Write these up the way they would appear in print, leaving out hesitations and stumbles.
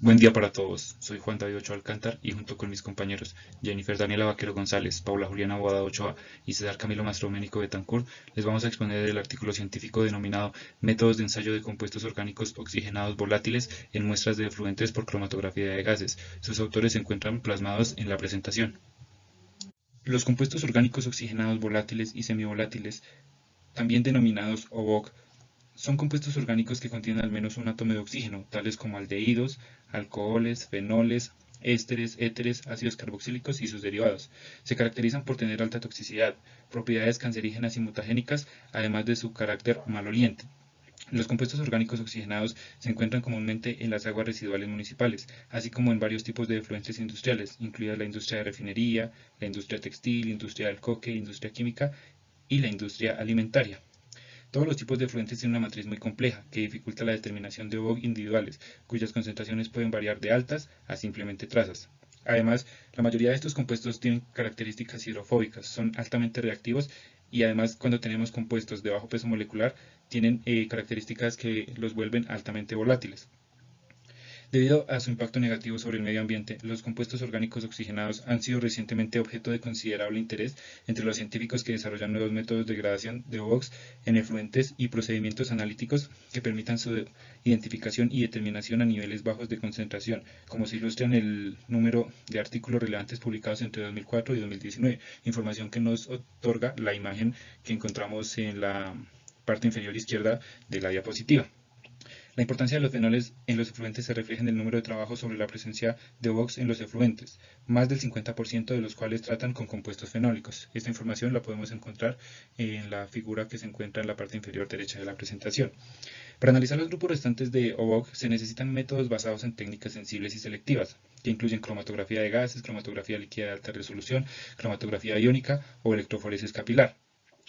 Buen día para todos. Soy Juan David Ochoa Alcántar y junto con mis compañeros Jennifer Daniela Vaquero González, Paula Juliana Boada Ochoa y César Camilo Mastroménico Betancourt les vamos a exponer el artículo científico denominado Métodos de ensayo de compuestos orgánicos oxigenados volátiles en muestras de efluentes por cromatografía de gases. Sus autores se encuentran plasmados en la presentación. Los compuestos orgánicos oxigenados volátiles y semivolátiles, también denominados OVOC, son compuestos orgánicos que contienen al menos un átomo de oxígeno, tales como aldehídos, alcoholes, fenoles, ésteres, éteres, ácidos carboxílicos y sus derivados. Se caracterizan por tener alta toxicidad, propiedades cancerígenas y mutagénicas, además de su carácter maloliente. Los compuestos orgánicos oxigenados se encuentran comúnmente en las aguas residuales municipales, así como en varios tipos de efluentes industriales, incluida la industria de refinería, la industria textil, industria del coque, industria química y la industria alimentaria. Todos los tipos de efluentes tienen una matriz muy compleja, que dificulta la determinación de OVOC individuales, cuyas concentraciones pueden variar de altas a simplemente trazas. Además, la mayoría de estos compuestos tienen características hidrofóbicas, son altamente reactivos y además cuando tenemos compuestos de bajo peso molecular tienen características que los vuelven altamente volátiles. Debido a su impacto negativo sobre el medio ambiente, los compuestos orgánicos oxigenados han sido recientemente objeto de considerable interés entre los científicos que desarrollan nuevos métodos de degradación de OOX en efluentes y procedimientos analíticos que permitan su identificación y determinación a niveles bajos de concentración, como se ilustra en el número de artículos relevantes publicados entre 2004 y 2019, información que nos otorga la imagen que encontramos en la parte inferior izquierda de la diapositiva. La importancia de los fenoles en los efluentes se refleja en el número de trabajos sobre la presencia de OOX en los efluentes, más del 50% de los cuales tratan con compuestos fenólicos. Esta información la podemos encontrar en la figura que se encuentra en la parte inferior derecha de la presentación. Para analizar los grupos restantes de OOC se necesitan métodos basados en técnicas sensibles y selectivas, que incluyen cromatografía de gases, cromatografía líquida de alta resolución, cromatografía iónica o electroforesis capilar.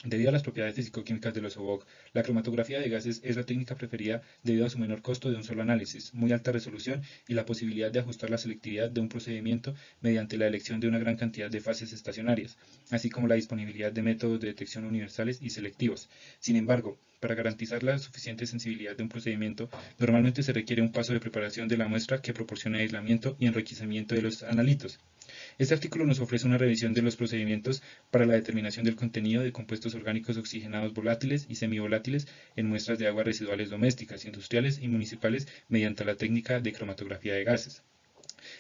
Debido a las propiedades físico-químicas de los OVOC, la cromatografía de gases es la técnica preferida debido a su menor costo de un solo análisis, muy alta resolución y la posibilidad de ajustar la selectividad de un procedimiento mediante la elección de una gran cantidad de fases estacionarias, así como la disponibilidad de métodos de detección universales y selectivos. Sin embargo, para garantizar la suficiente sensibilidad de un procedimiento, normalmente se requiere un paso de preparación de la muestra que proporcione aislamiento y enriquecimiento de los analitos. Este artículo nos ofrece una revisión de los procedimientos para la determinación del contenido de compuestos orgánicos oxigenados volátiles y semivolátiles en muestras de aguas residuales domésticas, industriales y municipales mediante la técnica de cromatografía de gases.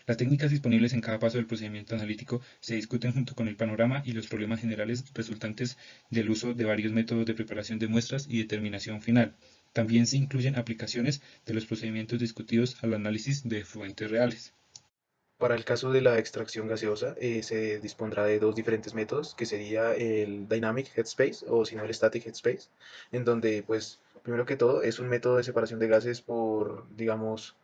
Las técnicas disponibles en cada paso del procedimiento analítico se discuten junto con el panorama y los problemas generales resultantes del uso de varios métodos de preparación de muestras y determinación final. También se incluyen aplicaciones de los procedimientos discutidos al análisis de efluentes reales. Para el caso de la extracción gaseosa, se dispondrá de dos diferentes métodos, que sería el Dynamic Headspace o si no el Static Headspace, en donde, pues, primero que todo, es un método de separación de gases por, digamos,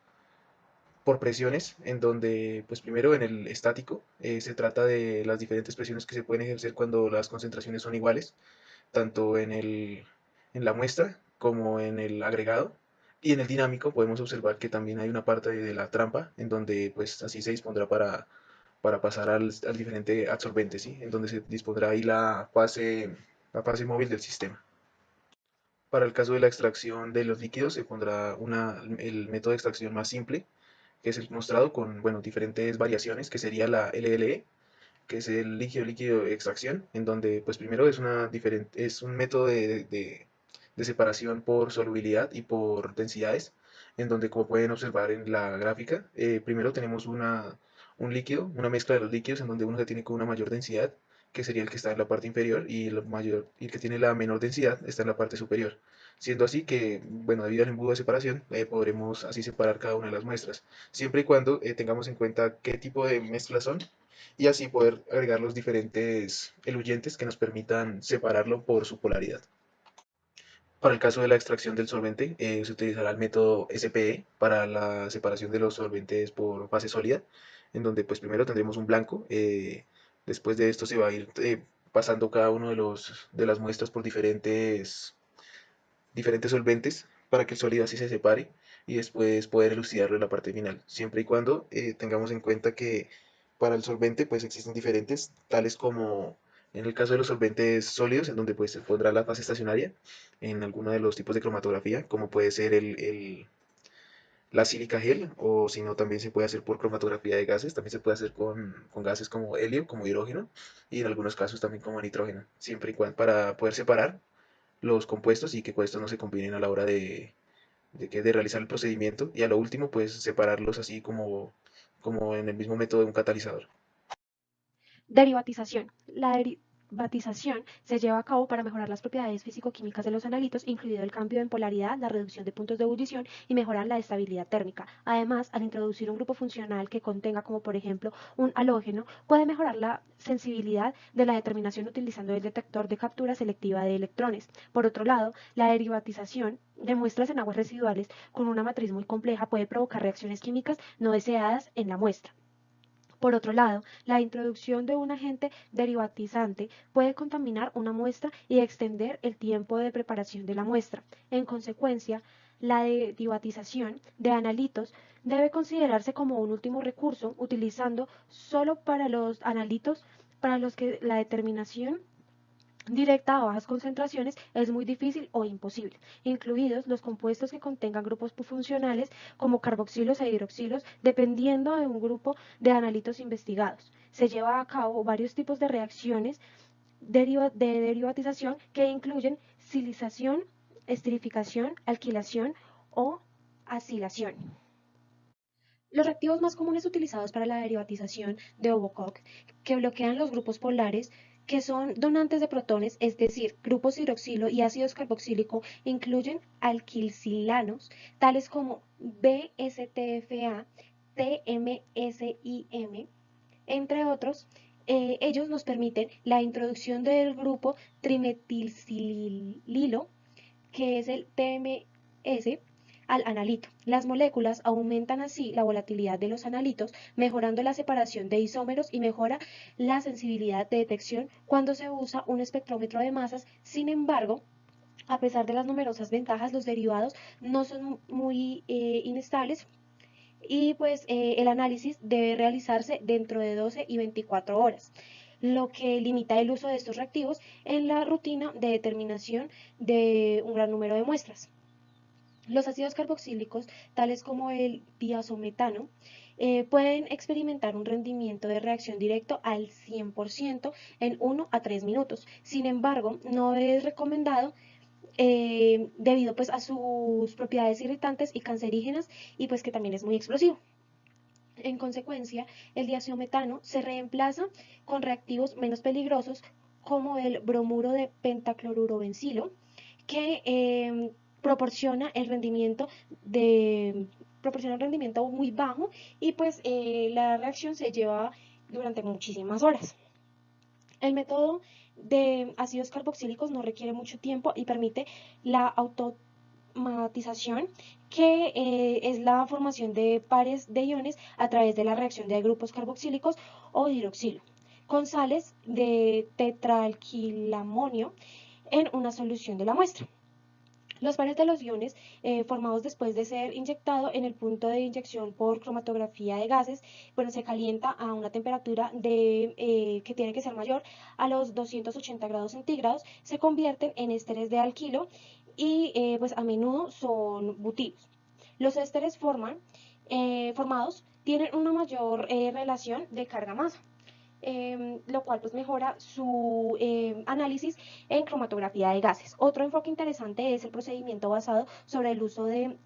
por presiones, en donde, pues, primero en el estático se trata de las diferentes presiones que se pueden ejercer cuando las concentraciones son iguales, tanto en la muestra como en el agregado. Y en el dinámico podemos observar que también hay una parte de la trampa en donde pues así se dispondrá para pasar al diferente absorbente, ¿sí? En donde se dispondrá ahí la fase móvil del sistema. Para el caso de la extracción de los líquidos se pondrá el método de extracción más simple, que es el mostrado con bueno, diferentes variaciones, que sería la LLE, que es el líquido de extracción, en donde pues primero es un método de separación por solubilidad y por densidades, en donde como pueden observar en la gráfica, primero tenemos un líquido, una mezcla de los líquidos en donde uno se tiene con una mayor densidad, que sería el que está en la parte inferior, y el que tiene la menor densidad está en la parte superior. Siendo así que, bueno, debido al embudo de separación, podremos así separar cada una de las muestras, siempre y cuando tengamos en cuenta qué tipo de mezclas son y así poder agregar los diferentes eluyentes que nos permitan separarlo por su polaridad. Para el caso de la extracción del solvente, se utilizará el método SPE para la separación de los solventes por fase sólida, en donde pues primero tendremos un blanco, después de esto se va a ir pasando cada uno de las muestras por diferentes solventes para que el sólido así se separe y después poder elucidarlo en la parte final, siempre y cuando tengamos en cuenta que para el solvente pues existen diferentes, tales como en el caso de los solventes sólidos, en donde pues se pondrá la fase estacionaria en alguno de los tipos de cromatografía, como puede ser la sílica gel, o si no, también se puede hacer por cromatografía de gases, también se puede hacer con gases como helio, como hidrógeno, y en algunos casos también como nitrógeno, siempre y cuando para poder separar los compuestos y que estos no se combinen a la hora de realizar el procedimiento. Y a lo último, pues separarlos así como en el mismo método de un catalizador. Derivatización. La derivatización se lleva a cabo para mejorar las propiedades físico-químicas de los analitos, incluido el cambio en polaridad, la reducción de puntos de ebullición y mejorar la estabilidad térmica. Además, al introducir un grupo funcional que contenga, como por ejemplo, un halógeno, puede mejorar la sensibilidad de la determinación utilizando el detector de captura selectiva de electrones. Por otro lado, la derivatización de muestras en aguas residuales con una matriz muy compleja puede provocar reacciones químicas no deseadas en la muestra. Por otro lado, la introducción de un agente derivatizante puede contaminar una muestra y extender el tiempo de preparación de la muestra. En consecuencia, la derivatización de analitos debe considerarse como un último recurso, utilizando solo para los analitos para los que la determinación directa a bajas concentraciones es muy difícil o imposible, incluidos los compuestos que contengan grupos funcionales como carboxilos e hidroxilos, dependiendo de un grupo de analitos investigados. Se lleva a cabo varios tipos de reacciones de derivatización que incluyen silización, esterificación, alquilación o acilación. Los reactivos más comunes utilizados para la derivatización de Obocock, que bloquean los grupos polares, que son donantes de protones, es decir, grupos hidroxilo y ácidos carboxílico, incluyen alquilcilanos, tales como BSTFA, TMSIM, entre otros. Ellos nos permiten la introducción del grupo trimetilsililo, que es el TMS, al analito. Las moléculas aumentan así la volatilidad de los analitos, mejorando la separación de isómeros y mejora la sensibilidad de detección cuando se usa un espectrómetro de masas. Sin embargo, a pesar de las numerosas ventajas, los derivados no son muy inestables y pues el análisis debe realizarse dentro de 12 y 24 horas, lo que limita el uso de estos reactivos en la rutina de determinación de un gran número de muestras. Los ácidos carboxílicos, tales como el diazometano, pueden experimentar un rendimiento de reacción directo al 100% en 1 a 3 minutos. Sin embargo, no es recomendado debido pues a sus propiedades irritantes y cancerígenas y pues que también es muy explosivo. En consecuencia, el diazometano se reemplaza con reactivos menos peligrosos como el bromuro de pentacloruro-bencilo, que proporciona el rendimiento de proporciona un rendimiento muy bajo y pues la reacción se lleva durante muchísimas horas. El método de ácidos carboxílicos no requiere mucho tiempo y permite la automatización, que es la formación de pares de iones a través de la reacción de grupos carboxílicos o hidroxilo con sales de tetraalquilamonio en una solución de la muestra. Los pares de los iones formados después de ser inyectado en el punto de inyección por cromatografía de gases, bueno, se calienta a una temperatura que tiene que ser mayor a los 280 grados centígrados, se convierten en ésteres de alquilo y pues a menudo son butilos. Los ésteres formados tienen una mayor relación de carga-masa, lo cual pues mejora su análisis en cromatografía de gases. Otro enfoque interesante es el procedimiento basado sobre el uso de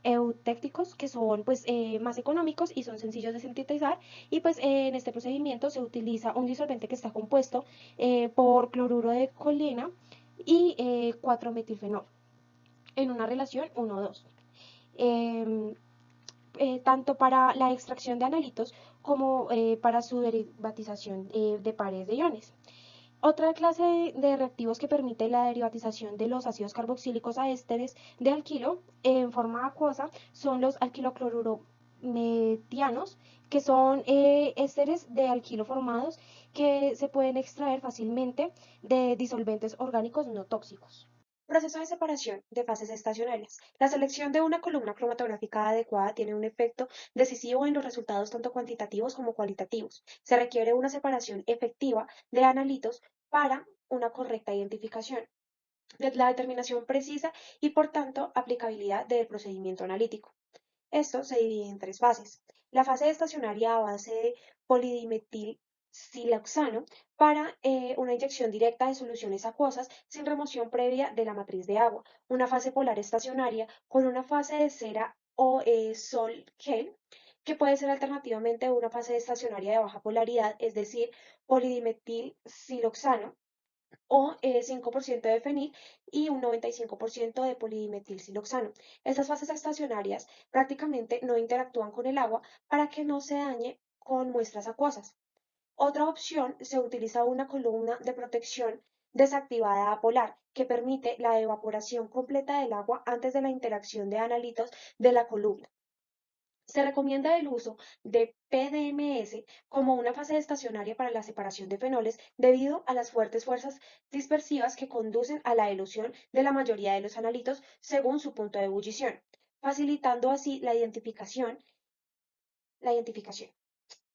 eutécticos, que son pues más económicos y son sencillos de sintetizar, y pues en este procedimiento se utiliza un disolvente que está compuesto por cloruro de colina y 4-metilfenol en una relación 1:2. Eh, Tanto para la extracción de analitos como para su derivatización de pares de iones. Otra clase de reactivos que permite la derivatización de los ácidos carboxílicos a ésteres de alquilo en forma acuosa son los alquiloclorurometianos, que son ésteres de alquilo formados que se pueden extraer fácilmente de disolventes orgánicos no tóxicos. Proceso de separación de fases estacionarias. La selección de una columna cromatográfica adecuada tiene un efecto decisivo en los resultados tanto cuantitativos como cualitativos. Se requiere una separación efectiva de analitos para una correcta identificación, la determinación precisa y por tanto aplicabilidad del procedimiento analítico. Esto se divide en tres fases. La fase estacionaria a base de polidimetilsiloxano para una inyección directa de soluciones acuosas sin remoción previa de la matriz de agua. Una fase polar estacionaria con una fase de cera o sol gel, que puede ser alternativamente una fase estacionaria de baja polaridad, es decir, polidimetilsiloxano o 5% de fenil y un 95% de polidimetilsiloxano. Estas fases estacionarias prácticamente no interactúan con el agua para que no se dañe con muestras acuosas. Otra opción, se utiliza una columna de protección desactivada apolar que permite la evaporación completa del agua antes de la interacción de analitos de la columna. Se recomienda el uso de PDMS como una fase estacionaria para la separación de fenoles debido a las fuertes fuerzas dispersivas que conducen a la elusión de la mayoría de los analitos según su punto de ebullición, facilitando así la identificación.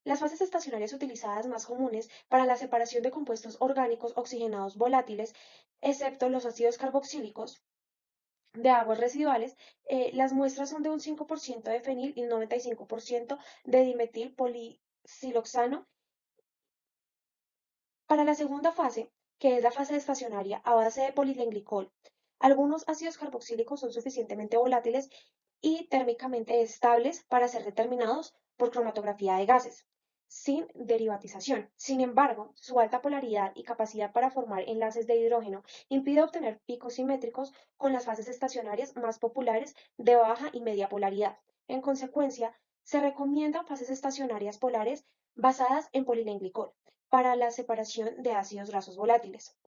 Las fases estacionarias utilizadas más comunes para la separación de compuestos orgánicos oxigenados volátiles, excepto los ácidos carboxílicos, de aguas residuales, las muestras son de un 5% de fenil y un 95% de dimetilpolisiloxano. Para la segunda fase, que es la fase estacionaria a base de polilenglicol, algunos ácidos carboxílicos son suficientemente volátiles y térmicamente estables para ser determinados por cromatografía de gases, sin derivatización. Sin embargo, su alta polaridad y capacidad para formar enlaces de hidrógeno impide obtener picos simétricos con las fases estacionarias más populares de baja y media polaridad. En consecuencia, se recomiendan fases estacionarias polares basadas en polilenglicol para la separación de ácidos grasos volátiles.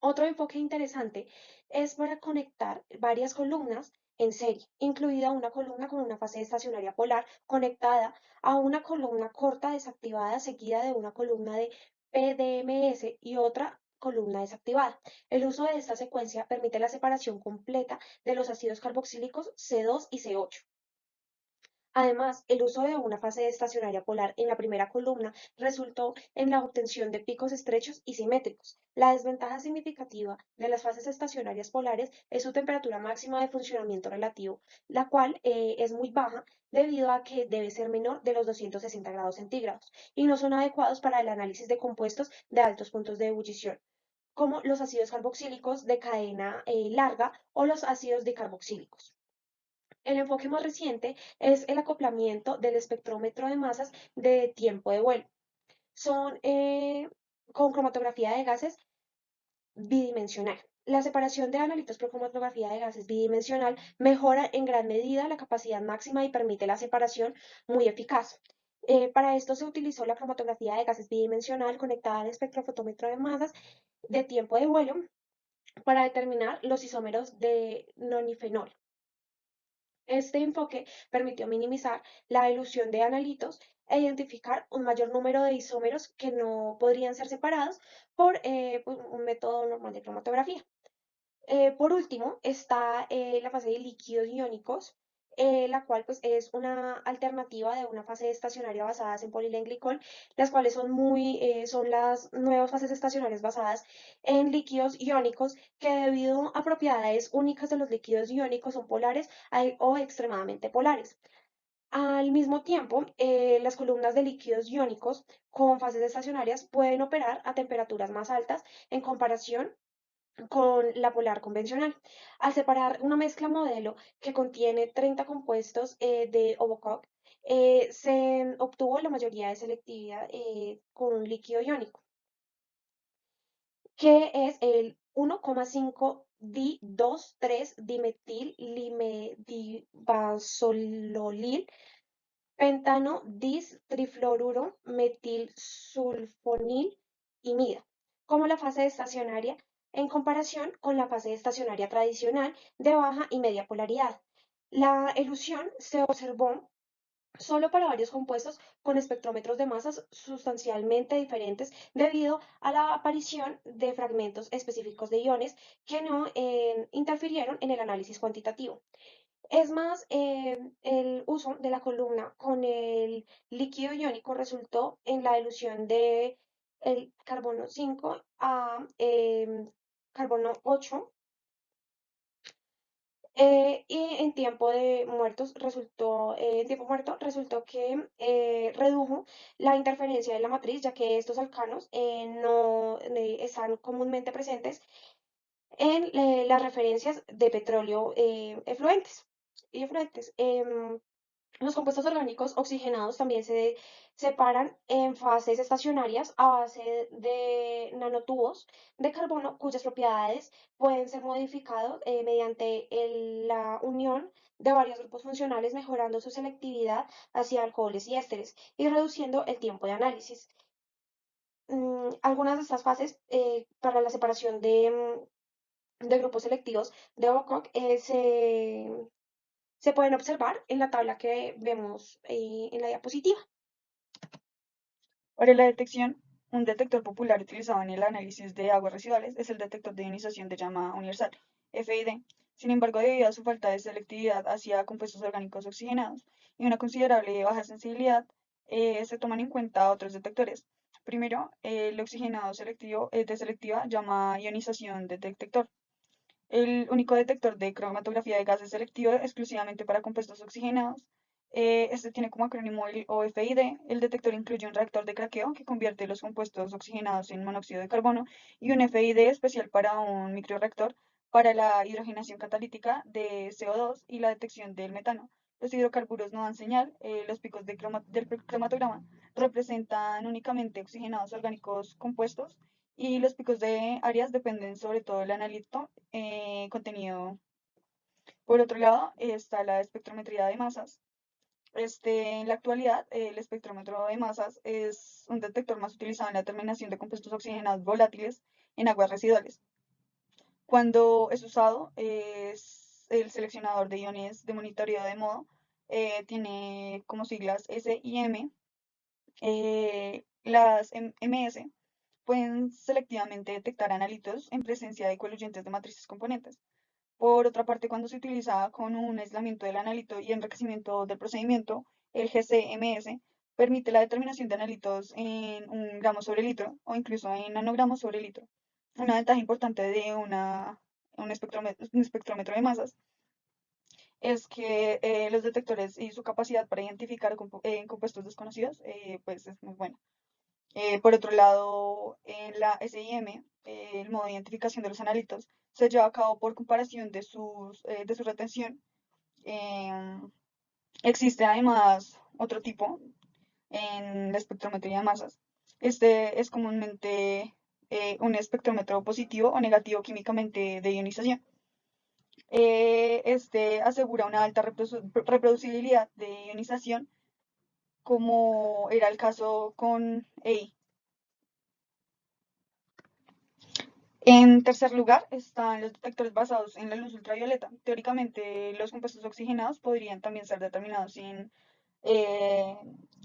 Otro enfoque interesante es para conectar varias columnas en serie, incluida una columna con una fase estacionaria polar conectada a una columna corta desactivada seguida de una columna de PDMS y otra columna desactivada. El uso de esta secuencia permite la separación completa de los ácidos carboxílicos C2 y C8. Además, el uso de una fase estacionaria polar en la primera columna resultó en la obtención de picos estrechos y simétricos. La desventaja significativa de las fases estacionarias polares es su temperatura máxima de funcionamiento relativo, la cual es muy baja debido a que debe ser menor de los 260 grados centígrados y no son adecuados para el análisis de compuestos de altos puntos de ebullición, como los ácidos carboxílicos de cadena larga o los ácidos dicarboxílicos. El enfoque más reciente es el acoplamiento del espectrómetro de masas de tiempo de vuelo. Son con cromatografía de gases bidimensional. La separación de analitos por cromatografía de gases bidimensional mejora en gran medida la capacidad máxima y permite la separación muy eficaz. Para esto se utilizó la cromatografía de gases bidimensional conectada al espectrofotómetro de masas de tiempo de vuelo para determinar los isómeros de nonifenol. Este enfoque permitió minimizar la elusión de analitos e identificar un mayor número de isómeros que no podrían ser separados por pues, un método normal de cromatografía. Por último, está la fase de líquidos iónicos, la cual pues, es una alternativa de una fase estacionaria basada en polilenglicol, las cuales son las nuevas fases estacionarias basadas en líquidos iónicos que debido a propiedades únicas de los líquidos iónicos son polares o extremadamente polares. Al mismo tiempo, las columnas de líquidos iónicos con fases estacionarias pueden operar a temperaturas más altas en comparación con la polar convencional. Al separar una mezcla modelo que contiene 30 compuestos de Obocock, se obtuvo la mayoría de selectividad con un líquido iónico, que es el 1,5 di 2,3 dimetil limedivasololil pentano dis trifluoruro metilsulfonil imida, como la fase estacionaria en comparación con la fase estacionaria tradicional de baja y media polaridad. La elusión se observó solo para varios compuestos con espectrómetros de masas sustancialmente diferentes debido a la aparición de fragmentos específicos de iones que no interfirieron en el análisis cuantitativo. Es más, el uso de la columna con el líquido iónico resultó en la dilución de el carbono 5 a carbono 8 Y en tiempo de muertos en tiempo muerto resultó que redujo la interferencia de la matriz, ya que estos alcanos no están comúnmente presentes en las referencias de petróleo efluentes y efluentes. Los compuestos orgánicos oxigenados también se separan en fases estacionarias a base de nanotubos de carbono cuyas propiedades pueden ser modificadas mediante la unión de varios grupos funcionales, mejorando su selectividad hacia alcoholes y ésteres y reduciendo el tiempo de análisis. Algunas de estas fases para la separación de grupos selectivos de Bocock se pueden observar en la tabla que vemos en la diapositiva. Para la detección, un detector popular utilizado en el análisis de aguas residuales es el detector de ionización de llama universal, FID. Sin embargo, debido a su falta de selectividad hacia compuestos orgánicos oxigenados y una considerable baja sensibilidad, se toman en cuenta otros detectores. Primero, el oxigenado selectivo de selectiva llama ionización de detector. El único detector de cromatografía de gases selectivo exclusivamente para compuestos oxigenados. Este tiene como acrónimo el OFID. El detector incluye un reactor de craqueo que convierte los compuestos oxigenados en monóxido de carbono y un FID especial para un microreactor para la hidrogenación catalítica de CO2 y la detección del metano. Los hidrocarburos no dan señal. Los picos del cromatograma representan únicamente oxigenados orgánicos compuestos y los picos de áreas dependen sobre todo del analito contenido. Por otro lado, está la espectrometría de masas. En la actualidad, el espectrómetro de masas es un detector más utilizado en la determinación de compuestos oxigenados volátiles en aguas residuales. Cuando es usado, es el seleccionador de iones de monitoreo de modo, tiene como siglas S y M. Las MS pueden selectivamente detectar analitos en presencia de coluyentes de matrices componentes. Por otra parte, cuando se utiliza con un aislamiento del analito y enriquecimiento del procedimiento, el GCMS permite la determinación de analitos en 1 gramo sobre litro o incluso en nanogramos sobre litro. Una ventaja importante de un espectrómetro de masas es que los detectores y su capacidad para identificar compuestos desconocidos pues es muy buena. Por otro lado, en la SIM, el modo de identificación de los analitos se lleva a cabo por comparación de su retención. Em, Existe además otro tipo en la espectrometría de masas. Este es comúnmente un espectrómetro positivo o negativo químicamente de ionización. Este asegura una alta reproducibilidad de ionización, como era el caso con EI. En tercer lugar están los detectores basados en la luz ultravioleta. Teóricamente, los compuestos oxigenados podrían también ser determinados eh,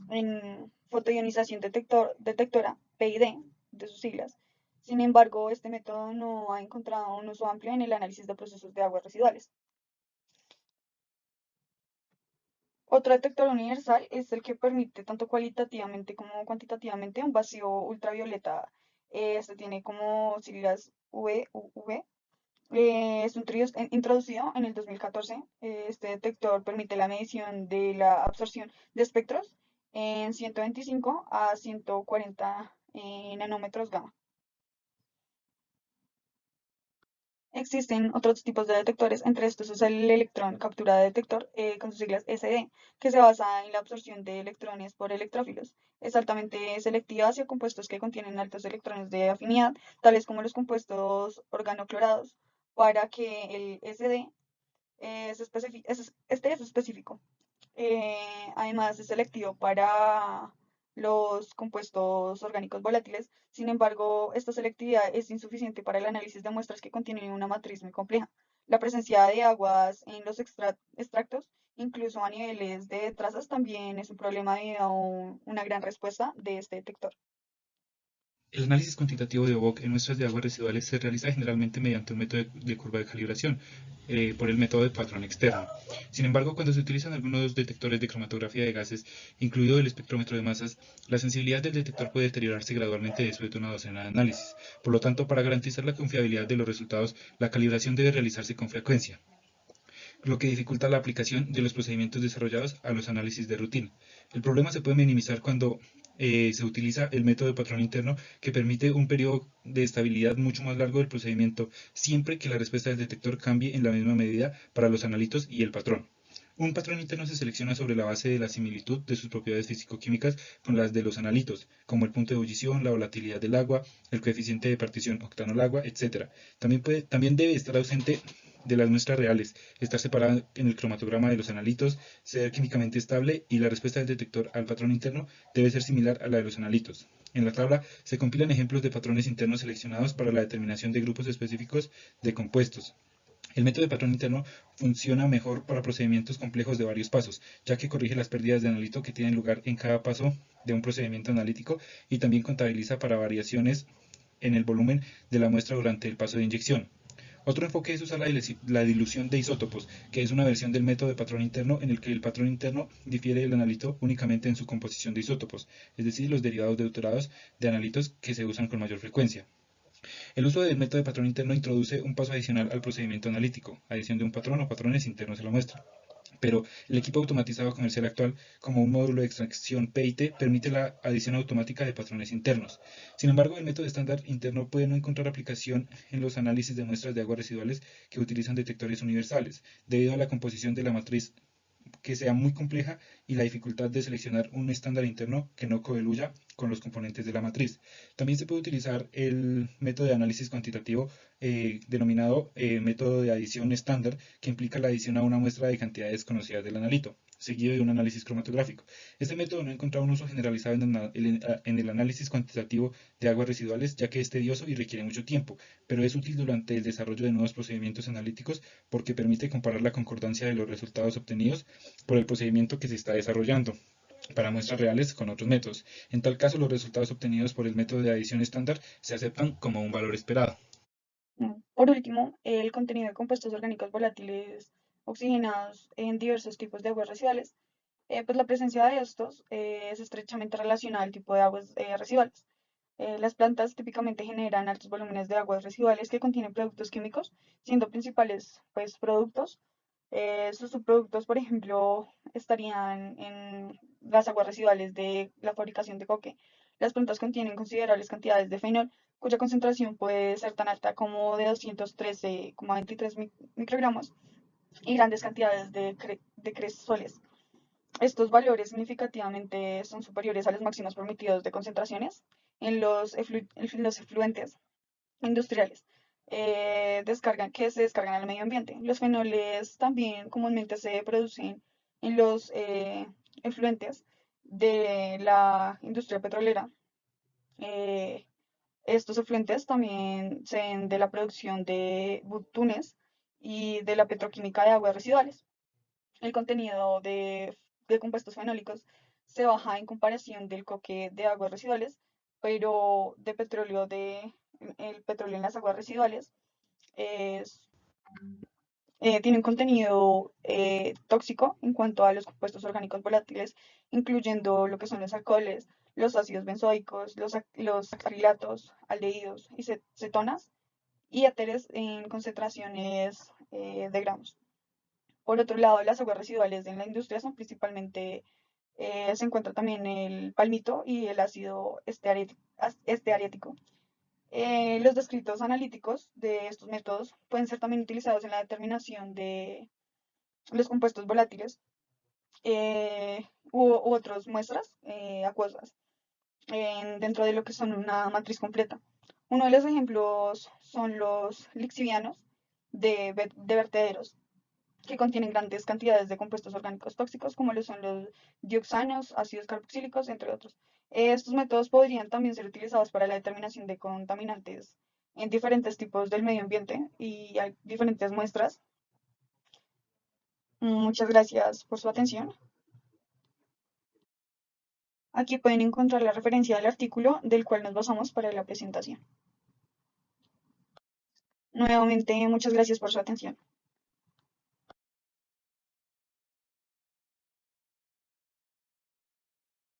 en fotoionización detectora, PID, de sus siglas. Sin embargo, este método no ha encontrado un uso amplio en el análisis de procesos de aguas residuales. Otro detector universal es el que permite tanto cualitativamente como cuantitativamente un vacío ultravioleta. Este tiene como siglas VUV. Es un trío introducido en el 2014. Este detector permite la medición de la absorción de espectros en 125 a 140 nanómetros gamma. Existen otros tipos de detectores, entre estos es el electrón captura de detector, con sus siglas SD, que se basa en la absorción de electrones por electrófilos. Es altamente selectiva hacia compuestos que contienen altos electrones de afinidad, tales como los compuestos organoclorados, para que el SD este es específico. Además, es selectivo para los compuestos orgánicos volátiles. Sin embargo, esta selectividad es insuficiente para el análisis de muestras que contienen una matriz muy compleja. La presencia de aguas en los extractos, incluso a niveles de trazas, también es un problema debido a una gran respuesta de este detector. El análisis cuantitativo de Bock en muestras de aguas residuales se realiza generalmente mediante un método de curva de calibración, por el método de patrón externo. Sin embargo, cuando se utilizan algunos detectores de cromatografía de gases, incluido el espectrómetro de masas, la sensibilidad del detector puede deteriorarse gradualmente después de una docena de análisis. Por lo tanto, para garantizar la confiabilidad de los resultados, la calibración debe realizarse con frecuencia. lo que dificulta la aplicación de los procedimientos desarrollados a los análisis de rutina. El problema se puede minimizar cuando se utiliza el método de patrón interno, que permite un periodo de estabilidad mucho más largo del procedimiento, siempre que la respuesta del detector cambie en la misma medida para los analitos y el patrón. Un patrón interno se selecciona sobre la base de la similitud de sus propiedades físico-químicas con las de los analitos, como el punto de ebullición, la volatilidad del agua, el coeficiente de partición octanol-agua, etc. También debe estar ausente de las muestras reales, estar separada en el cromatograma de los analitos, ser químicamente estable, y la respuesta del detector al patrón interno debe ser similar a la de los analitos. En la tabla se compilan ejemplos de patrones internos seleccionados para la determinación de grupos específicos de compuestos. El método de patrón interno funciona mejor para procedimientos complejos de varios pasos, ya que corrige las pérdidas de analito que tienen lugar en cada paso de un procedimiento analítico, y también contabiliza para variaciones en el volumen de la muestra durante el paso de inyección. Otro enfoque es usar la dilución de isótopos, que es una versión del método de patrón interno en el que el patrón interno difiere del analito únicamente en su composición de isótopos, es decir, los derivados deuterados de analitos que se usan con mayor frecuencia. El uso del método de patrón interno introduce un paso adicional al procedimiento analítico, adición de un patrón o patrones internos a la muestra. Pero el equipo automatizado comercial actual, como un módulo de extracción PIT, permite la adición automática de patrones internos. Sin embargo, el método estándar interno puede no encontrar aplicación en los análisis de muestras de aguas residuales que utilizan detectores universales, debido a la composición de la matriz, que sea muy compleja, y la dificultad de seleccionar un estándar interno que no coeluya con los componentes de la matriz. También se puede utilizar el método de análisis cuantitativo, denominado método de adición estándar, que implica la adición a una muestra de cantidades conocidas del analito, seguido de un análisis cromatográfico. Este método no ha encontrado un uso generalizado en el análisis cuantitativo de aguas residuales, ya que es tedioso y requiere mucho tiempo, pero es útil durante el desarrollo de nuevos procedimientos analíticos, porque permite comparar la concordancia de los resultados obtenidos por el procedimiento que se está desarrollando para muestras reales con otros métodos. En tal caso, los resultados obtenidos por el método de adición estándar se aceptan como un valor esperado. Por último, el contenido de compuestos orgánicos volátiles oxigenados en diversos tipos de aguas residuales. Pues la presencia de estos es estrechamente relacionada al tipo de aguas residuales. Las plantas típicamente generan altos volúmenes de aguas residuales que contienen productos químicos, siendo principales pues, productos. Sus subproductos, por ejemplo, estarían en las aguas residuales de la fabricación de coque. Las plantas contienen considerables cantidades de fenol, cuya concentración puede ser tan alta como de 213,23 microgramos, y grandes cantidades de cresoles. Estos valores significativamente son superiores a los máximos permitidos de concentraciones en los efluentes industriales que se descargan al medio ambiente. Los fenoles también comúnmente se producen en los efluentes de la industria petrolera. Eh, Estos efluentes también se ven de la producción de butunes y de la petroquímica de aguas residuales. El contenido de compuestos fenólicos se baja en comparación del coque de aguas residuales, pero el petróleo en las aguas residuales es, tiene un contenido tóxico en cuanto a los compuestos orgánicos volátiles, incluyendo lo que son los alcoholes, los ácidos benzoicos, los acrilatos, aldehídos y cetonas, y éteres en concentraciones de gramos. Por otro lado, las aguas residuales en la industria son principalmente, se encuentra también el palmito y el ácido estearítico. Los descritos analíticos de estos métodos pueden ser también utilizados en la determinación de los compuestos volátiles u otras muestras acuosas dentro de lo que son una matriz completa. Uno de los ejemplos son los lixivianos de vertederos, que contienen grandes cantidades de compuestos orgánicos tóxicos, como lo son los dioxanos, ácidos carboxílicos, entre otros. Estos métodos podrían también ser utilizados para la determinación de contaminantes en diferentes tipos del medio ambiente y hay diferentes muestras. Muchas gracias por su atención. Aquí pueden encontrar la referencia del artículo del cual nos basamos para la presentación. Nuevamente, muchas gracias por su atención.